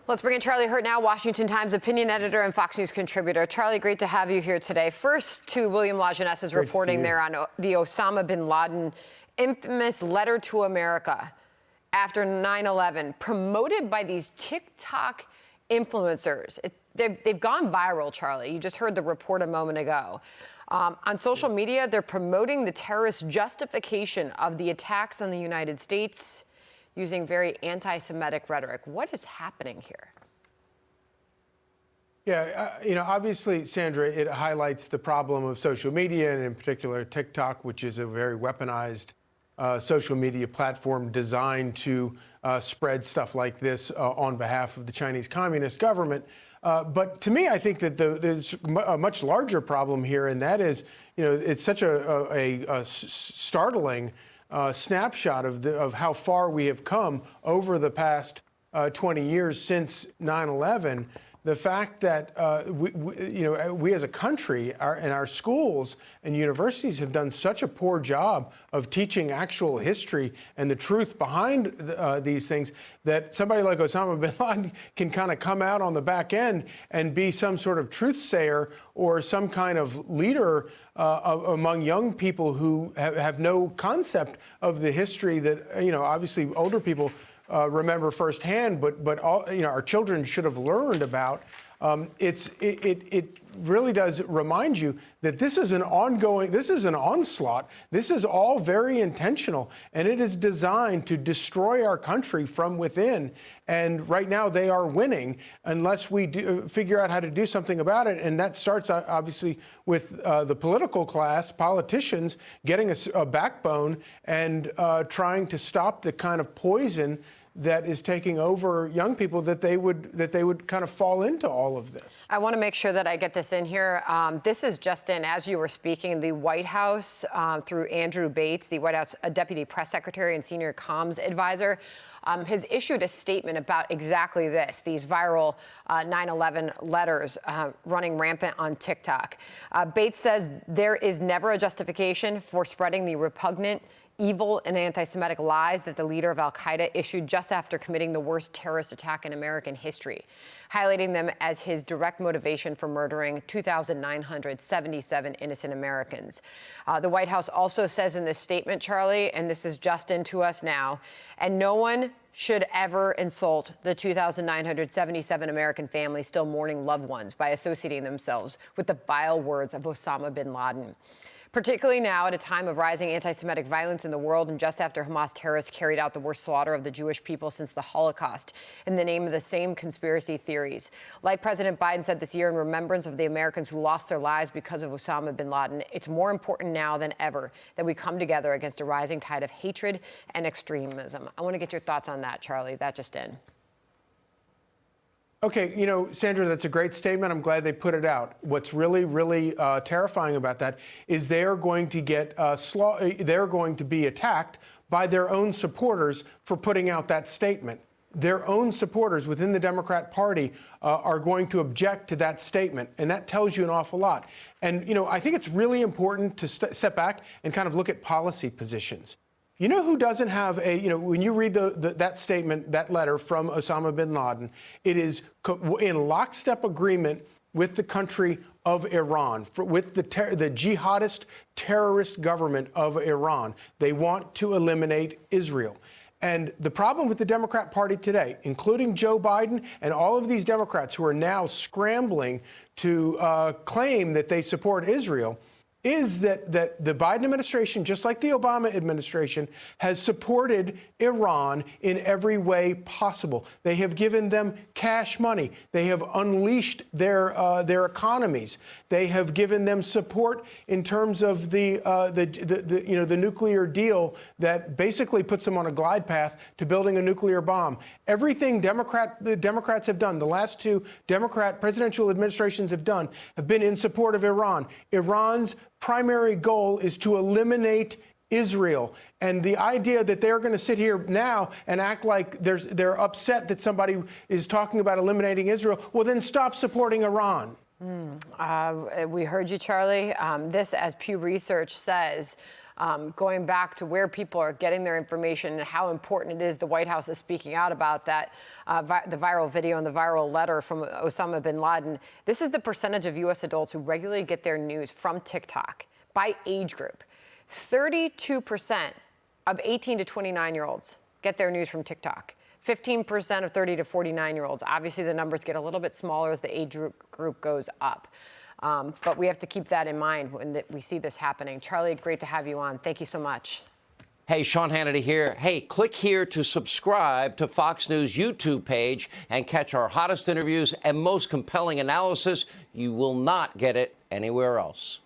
Let's bring in Charlie Hurt now, Washington Times opinion editor and Fox News contributor. Charlie, great to have you here today. First to William Lajeunesse reporting there on the Osama bin Laden infamous letter to America after 9/11, promoted by these TikTok influencers. They've gone viral, Charlie. You just heard the report a moment ago. On social media, they're promoting the terrorist justification of the attacks on the United States using very anti-Semitic rhetoric. What is happening here? Yeah, obviously, Sandra, it highlights the problem of social media, and in particular TikTok, which is a very weaponized social media platform designed to spread stuff like this on behalf of the Chinese Communist government. But to me, I think that there's a much larger problem here, and that is, it's such a startling snapshot of how far we have come over the past 20 years since 9/11. The fact that we as a country and our schools and universities have done such a poor job of teaching actual history and the truth behind these things, that somebody like Osama bin Laden can kind of come out on the back end and be some sort of truth sayer or some kind of leader among young people who have no concept of the history that, obviously older people remember firsthand, but all, our children should have learned about. It really does remind you that this is an onslaught. This is all very intentional, and it is designed to destroy our country from within. And right now they are winning unless we figure out how to do something about it. And that starts obviously with the political class, politicians getting a backbone and trying to stop the kind of poison that is taking over young people, that they would kind of fall into all of this. I want to make sure that I get this in here. This is just in, as you were speaking, the White House, through Andrew Bates, the White House Deputy Press Secretary and Senior Comms Advisor, has issued a statement about exactly this, these viral 9/11 letters running rampant on TikTok. Bates says there is never a justification for spreading the repugnant, evil and anti-Semitic lies that the leader of al-Qaeda issued just after committing the worst terrorist attack in American history, highlighting them as his direct motivation for murdering 2,977 innocent Americans. The White House also says in this statement, Charlie, and this is just into us now, and no one should ever insult the 2,977 American families still mourning loved ones by associating themselves with the vile words of Osama bin Laden. Particularly now at a time of rising anti-Semitic violence in the world and just after Hamas terrorists carried out the worst slaughter of the Jewish people since the Holocaust in the name of the same conspiracy theories. Like President Biden said this year in remembrance of the Americans who lost their lives because of Osama bin Laden, it's more important now than ever that we come together against a rising tide of hatred and extremism. I want to get your thoughts on that, Charlie. That just in. Okay, Sandra, that's a great statement. I'm glad they put it out. What's really, really terrifying about that is they're going to they're going to be attacked by their own supporters for putting out that statement. Their own supporters within the Democrat Party are going to object to that statement, and that tells you an awful lot. And, I think it's really important to step back and kind of look at policy positions. You know who doesn't have when you read that statement, that letter from Osama bin Laden, it is in lockstep agreement with the country of Iran, with the jihadist terrorist government of Iran. They want to eliminate Israel. And the problem with the Democrat Party today, including Joe Biden and all of these Democrats who are now scrambling to claim that they support Israel, is that the Biden administration, just like the Obama administration, has supported Iran in every way possible. They have given them cash money. They have unleashed their economies. They have given them support in terms of the nuclear deal that basically puts them on a glide path to building a nuclear bomb. Everything the Democrats have done, the last two Democrat presidential administrations have done, have been in support of Iran. Iran's primary goal is to eliminate Israel. And the idea that they're going to sit here now and act like they're upset that somebody is talking about eliminating Israel, well, then stop supporting Iran. We heard you, Charlie. This, as Pew Research says, going back to where people are getting their information and how important it is the White House is speaking out about that, the viral video and the viral letter from Osama bin Laden. This is the percentage of U.S. adults who regularly get their news from TikTok by age group. 32% of 18 to 29-year-olds get their news from TikTok. 15% of 30 to 49-year-olds. Obviously, the numbers get a little bit smaller as the age group goes up. But we have to keep that in mind when we see this happening. Charlie, great to have you on. Thank you so much. Hey, Sean Hannity here. Hey, click here to subscribe to Fox News YouTube page and catch our hottest interviews and most compelling analysis. You will not get it anywhere else.